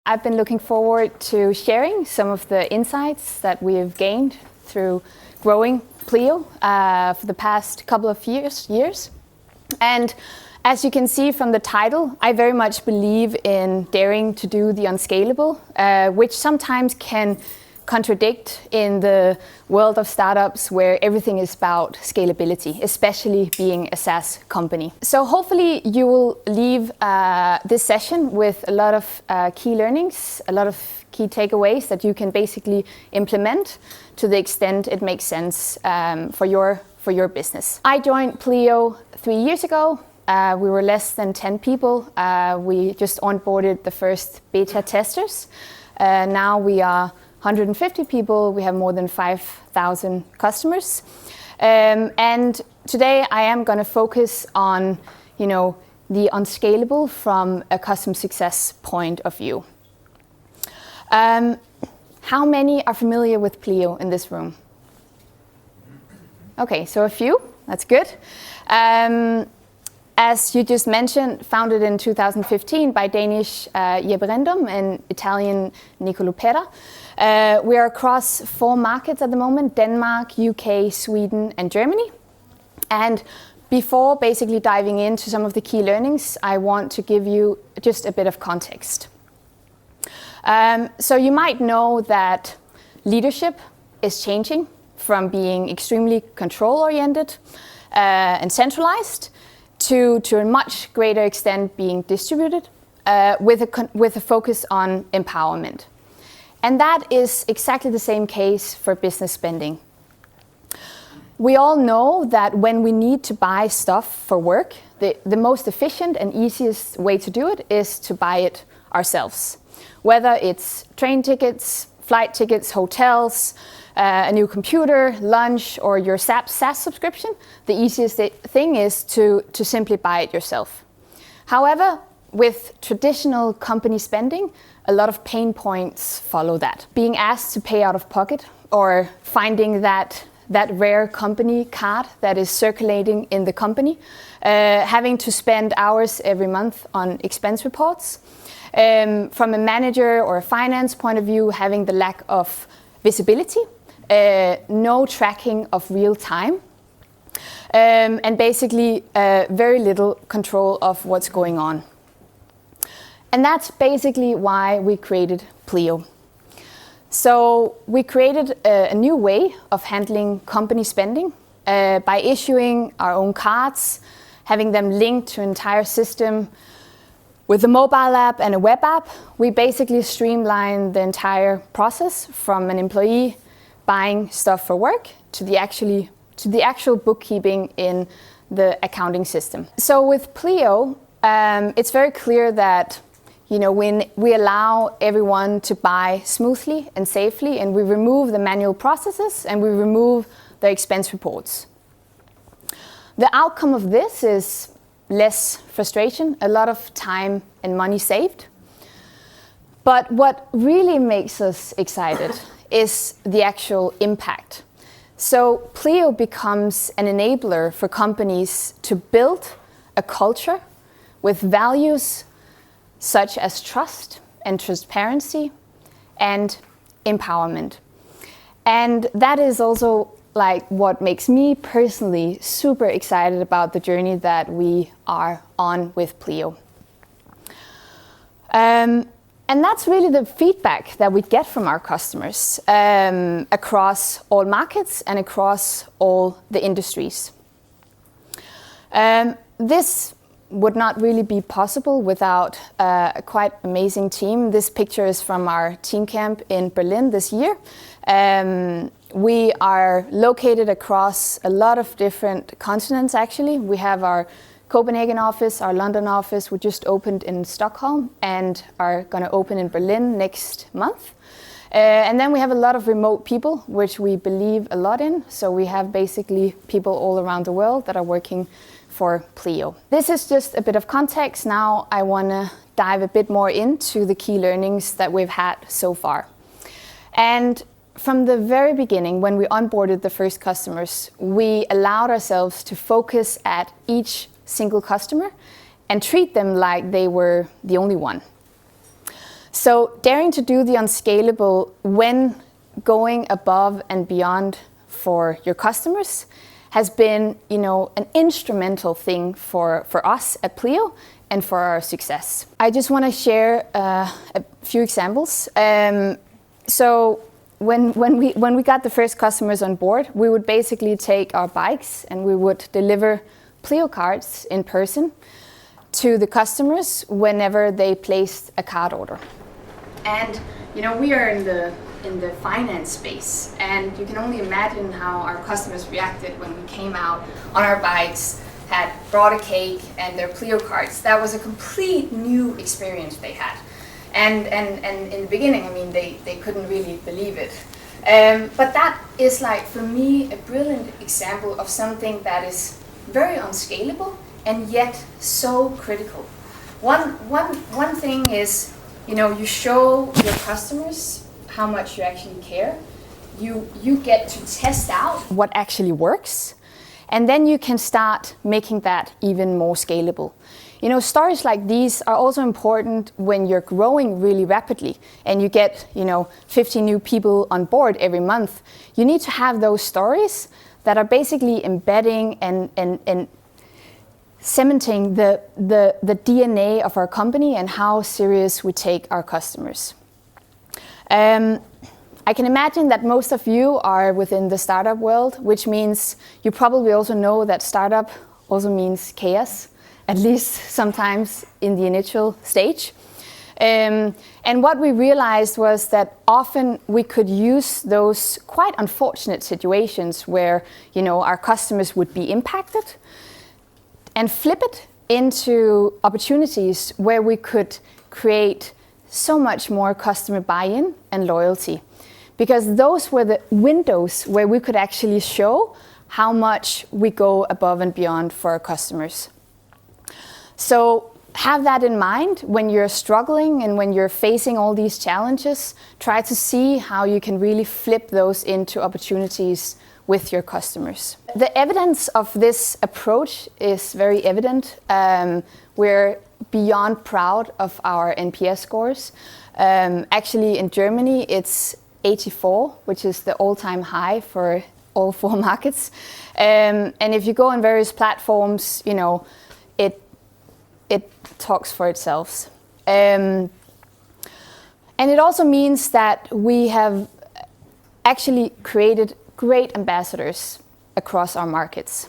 I've been looking forward to sharing some of the insights that we have gained through growing Pleo for the past couple of years. And as you can see from the title, I very much believe in daring to do the unscalable, which sometimes can contradict in the world of startups where everything is about scalability, especially being a SaaS company. So hopefully you will leave this session with a lot of key learnings, a lot of key takeaways that you can basically implement to the extent it makes sense for your business. I joined Pleo 3 years ago. We were less than 10 people. We just onboarded the first beta testers. Now we are 150 people. We have more than 5,000 customers. And today I am going to focus on, the unscalable from a customer success point of view. How many are familiar with Pleo in this room? Okay, so a few. That's good. As you just mentioned, founded in 2015 by Danish Jeppe Rendum and Italian Nicolo Pera. We are across 4 markets at the moment: Denmark, UK, Sweden, and Germany. And before basically diving into some of the key learnings, I want to give you just a bit of context. So you might know that leadership is changing from being extremely control-oriented and centralized to a much greater extent being distributed with a focus on empowerment. And that is exactly the same case for business spending. We all know that when we need to buy stuff for work, the most efficient and easiest way to do it is to buy it ourselves. Whether it's train tickets, flight tickets, hotels, a new computer, lunch, or your SaaS subscription, the easiest thing is to simply buy it yourself. However, with traditional company spending, a lot of pain points follow that. Being asked to pay out of pocket, or finding that rare company card that is circulating in the company, having to spend hours every month on expense reports. From a manager or a finance point of view, having the lack of visibility, no tracking of real time, and basically very little control of what's going on. And that's basically why we created Pleo. So we created a new way of handling company spending by issuing our own cards, having them linked to an entire system. With a mobile app and a web app, we basically streamline the entire process from an employee buying stuff for work to the actual bookkeeping in the accounting system. So with Pleo, it's very clear that when we allow everyone to buy smoothly and safely, and we remove the manual processes and we remove the expense reports. The outcome of this is less frustration, a lot of time and money saved. But what really makes us excited is the actual impact. So Pleo becomes an enabler for companies to build a culture with values such as trust and transparency and empowerment. And that is also what makes me personally super excited about the journey that we are on with Pleo. And that's really the feedback that we get from our customers across all markets and across all the industries. This would not really be possible without a quite amazing team. This picture is from our team camp in Berlin this year. We are located across a lot of different continents, actually. We have our Copenhagen office, our London office. We just opened in Stockholm and are going to open in Berlin next month. And then we have a lot of remote people, which we believe a lot in. So we have basically people all around the world that are working for Pleo. This is just a bit of context. Now I want to dive a bit more into the key learnings that we've had so far. And from the very beginning, when we onboarded the first customers, we allowed ourselves to focus at each single customer and treat them like they were the only one. So daring to do the unscalable when going above and beyond for your customers has been, an instrumental thing for us at Pleo and for our success. I just want to share a few examples. So when we got the first customers on board, we would basically take our bikes and we would deliver Pleo cards in person to the customers whenever they placed a card order. And we are in the finance space, and you can only imagine how our customers reacted when we came out on our bikes, had brought a cake and their Pleo cards. That was a complete new experience they had. And in the beginning, they couldn't really believe it. But that is, for me, a brilliant example of something that is very unscalable and yet so critical. One thing is, you show your customers how much you actually care. You get to test out what actually works, and then you can start making that even more scalable. Stories like these are also important when you're growing really rapidly and you get, 50 new people on board every month. You need to have those stories that are basically embedding and cementing the DNA of our company and how serious we take our customers. I can imagine that most of you are within the startup world, which means you probably also know that startup also means chaos, at least sometimes in the initial stage. And what we realized was that often we could use those quite unfortunate situations where, our customers would be impacted and flip it into opportunities where we could create so much more customer buy-in and loyalty. Because those were the windows where we could actually show how much we go above and beyond for our customers. So have that in mind when you're struggling and when you're facing all these challenges. Try to see how you can really flip those into opportunities with your customers. The evidence of this approach is very evident. We're beyond proud of our NPS scores. Actually, in Germany, it's 84, which is the all-time high for all 4 markets. And if you go on various platforms, it talks for itself. And it also means that we have actually created great ambassadors across our markets.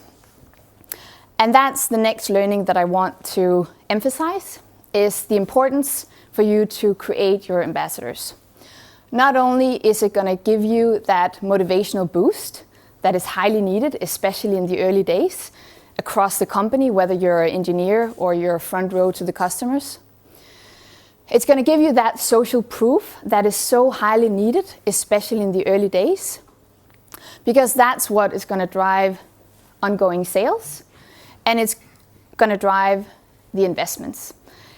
And that's the next learning that I want to emphasize, is the importance for you to create your ambassadors. Not only is it going to give you that motivational boost that is highly needed, especially in the early days, across the company, whether you're an engineer or you're front row to the customers. It's going to give you that social proof that is so highly needed, especially in the early days, because that's what is going to drive ongoing sales, and it's going to drive the investments.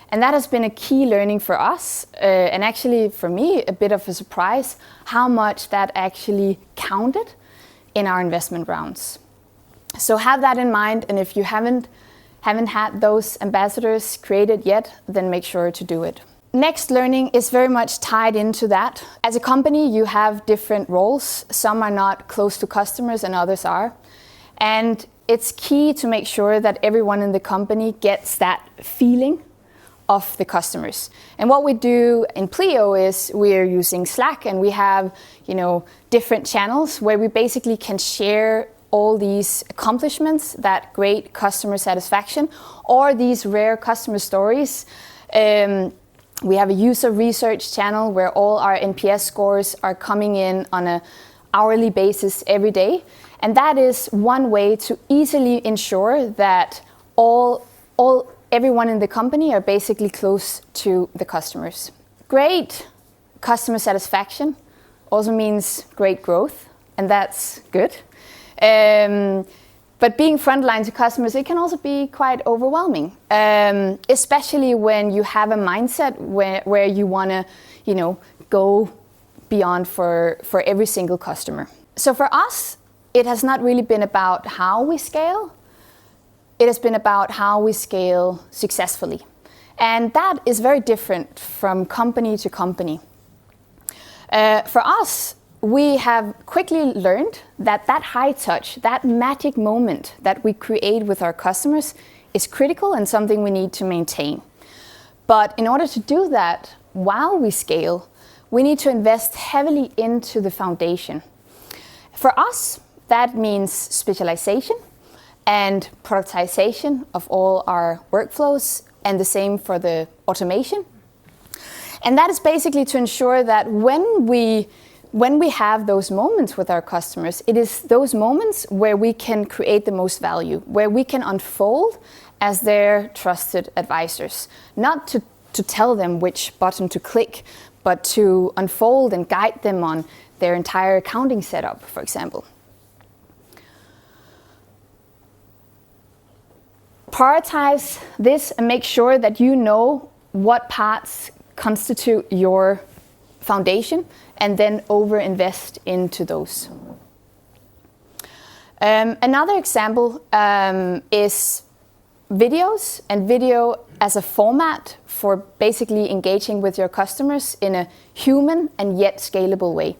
And that has been a key learning for us, and actually for me, a bit of a surprise, how much that actually counted in our investment rounds. So have that in mind, and if you haven't had those ambassadors created yet, then make sure to do it. Next learning is very much tied into that. As a company, you have different roles. Some are not close to customers and others are. And it's key to make sure that everyone in the company gets that feeling of the customers. And what we do in Pleo is we're using Slack, and we have, different channels where we basically can share all these accomplishments, that great customer satisfaction, or these rare customer stories. We have a user research channel where all our NPS scores are coming in on an hourly basis every day. And that is one way to easily ensure that everyone in the company are basically close to the customers. Great customer satisfaction also means great growth, and that's good. But being frontline to customers, it can also be quite overwhelming, especially when you have a mindset where you want to, go beyond for every single customer. So for us, it has not really been about how we scale. It has been about how we scale successfully. And that is very different from company to company. For us, we have quickly learned that that high touch, that magic moment that we create with our customers is critical and something we need to maintain. But in order to do that while we scale, we need to invest heavily into the foundation. For us, that means specialization and productization of all our workflows, and the same for the automation. And that is basically to ensure that when we have those moments with our customers, it is those moments where we can create the most value, where we can unfold as their trusted advisors. Not to tell them which button to click, but to unfold and guide them on their entire accounting setup, for example. Prioritize this and make sure that you know what parts constitute your foundation, and then over-invest into those. Another example is videos, and video as a format for basically engaging with your customers in a human and yet scalable way.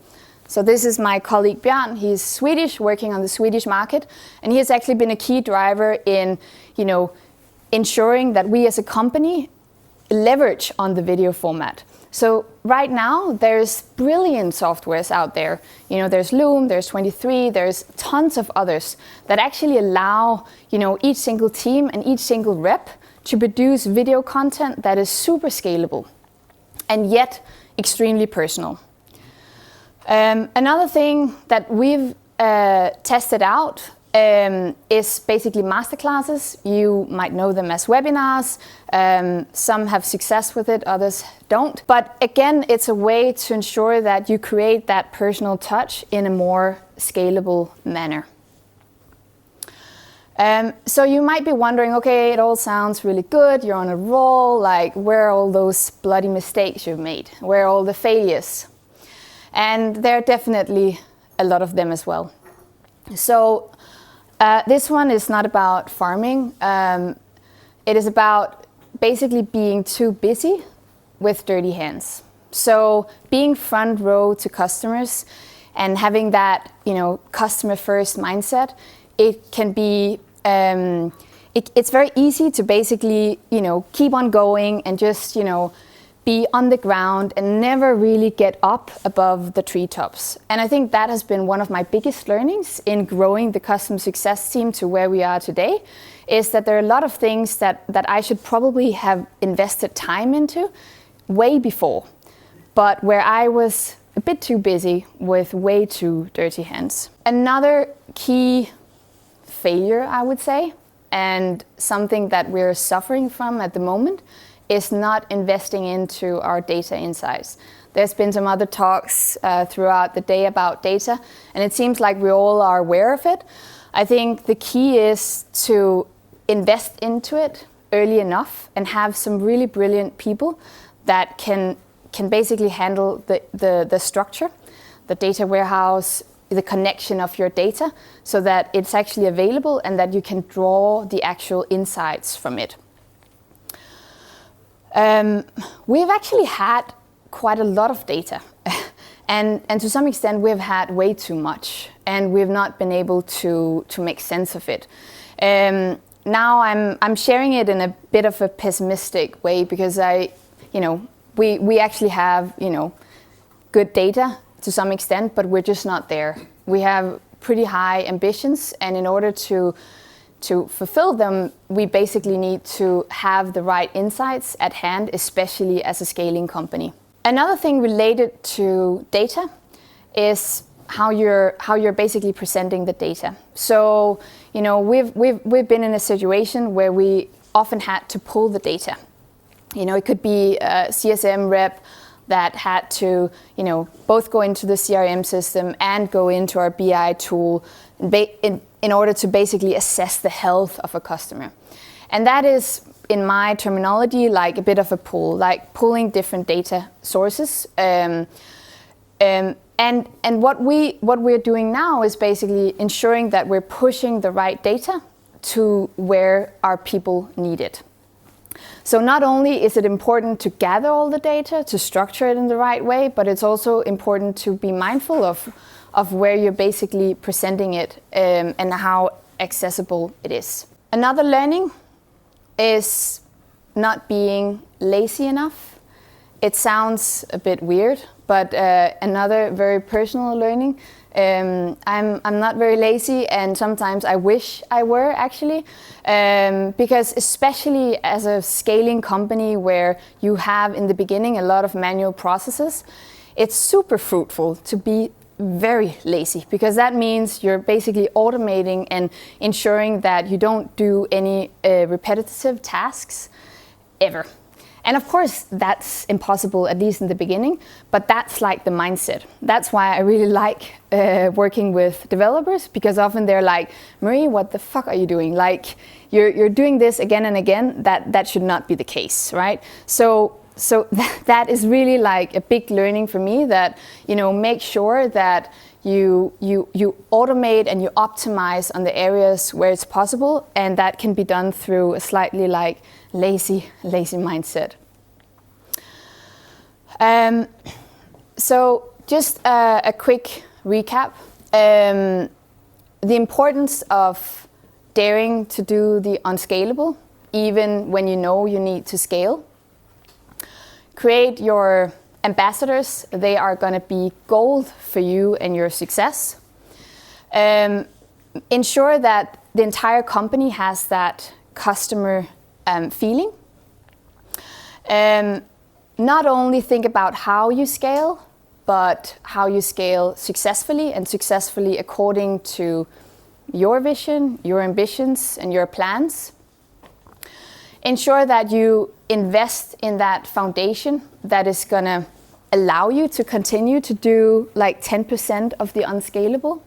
So this is my colleague Björn. He's Swedish, working on the Swedish market, and he has actually been a key driver in, ensuring that we as a company leverage on the video format. So right now, there's brilliant softwares out there. There's Loom, there's 23, there's tons of others that actually allow, each single team and each single rep to produce video content that is super scalable and yet extremely personal. Another thing that we've tested out is basically masterclasses. You might know them as webinars. Some have success with it, others don't. But again, it's a way to ensure that you create that personal touch in a more scalable manner. So you might be wondering, okay, it all sounds really good, you're on a roll, like where are all those bloody mistakes you've made? Where are all the failures? And there are definitely a lot of them as well. So this one is not about farming. It is about basically being too busy with dirty hands. So being front row to customers and having that, customer first mindset, it can be, it's very easy to basically, keep on going and just, be on the ground and never really get up above the treetops. And I think that has been one of my biggest learnings in growing the customer success team to where we are today, is that there are a lot of things that I should probably have invested time into way before, but where I was a bit too busy with way too dirty hands. Another key failure, I would say, and something that we're suffering from at the moment, is not investing into our data insights. There's been some other talks throughout the day about data, and it seems like we all are aware of it. I think the key is to invest into it early enough and have some really brilliant people that can basically handle the structure, the data warehouse, the connection of your data, so that it's actually available and that you can draw the actual insights from it. We've actually had quite a lot of data and to some extent we've had way too much and we've not been able to make sense of it. Now I'm sharing it in a bit of a pessimistic way because we actually have, good data to some extent, but we're just not there. We have pretty high ambitions, and in order to fulfill them, we basically need to have the right insights at hand, especially as a scaling company. Another thing related to data is how you're basically presenting the data. So, we've been in a situation where we often had to pull the data. It could be a CSM rep that had to, both go into the CRM system and go into our BI tool in order to basically assess the health of a customer. And that is, in my terminology, like a bit of a pull, like pulling different data sources. And what we're doing now is basically ensuring that we're pushing the right data to where our people need it. So not only is it important to gather all the data, to structure it in the right way, but it's also important to be mindful of where you're basically presenting it and how accessible it is. Another learning is not being lazy enough. It sounds a bit weird, but another very personal learning. I'm not very lazy, and sometimes I wish I were actually, because especially as a scaling company where you have in the beginning a lot of manual processes, it's super fruitful to be very lazy, because that means you're basically automating and ensuring that you don't do any repetitive tasks ever. And of course, that's impossible, at least in the beginning, but that's like the mindset. That's why I really like working with developers, because often they're like, Marie, what the fuck are you doing? Like, you're doing this again and again. That should not be the case, right? So that is really like a big learning for me, that, you know, make sure that you automate and you optimize on the areas where it's possible, and that can be done through a slightly like lazy mindset. So just a quick recap. The importance of daring to do the unscalable, even when you know you need to scale. Create your ambassadors. They are going to be gold for you and your success. Ensure that the entire company has that customer feeling. Not only think about how you scale, but how you scale successfully, and successfully according to your vision, your ambitions, and your plans. Ensure that you invest in that foundation that is going to allow you to continue to do like 10% of the unscalable.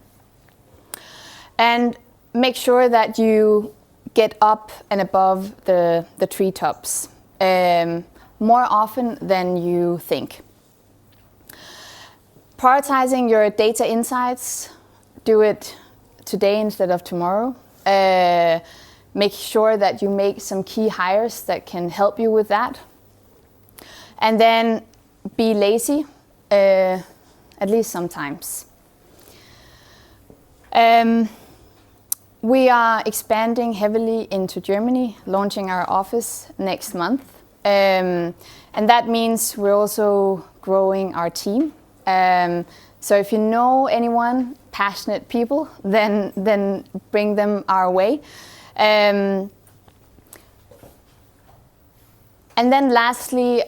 And make sure that you get up and above the treetops more often than you think. Prioritizing your data insights, do it today instead of tomorrow. Make sure that you make some key hires that can help you with that. And then be lazy, at least sometimes. We are expanding heavily into Germany, launching our office next month. And that means we're also growing our team. So if you know anyone, passionate people, then bring them our way. And then lastly,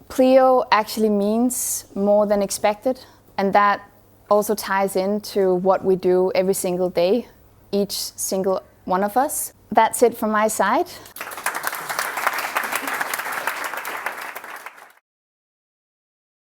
Pleo actually means more than expected, and that also ties into what we do every single day, each single one of us. That's it from my side.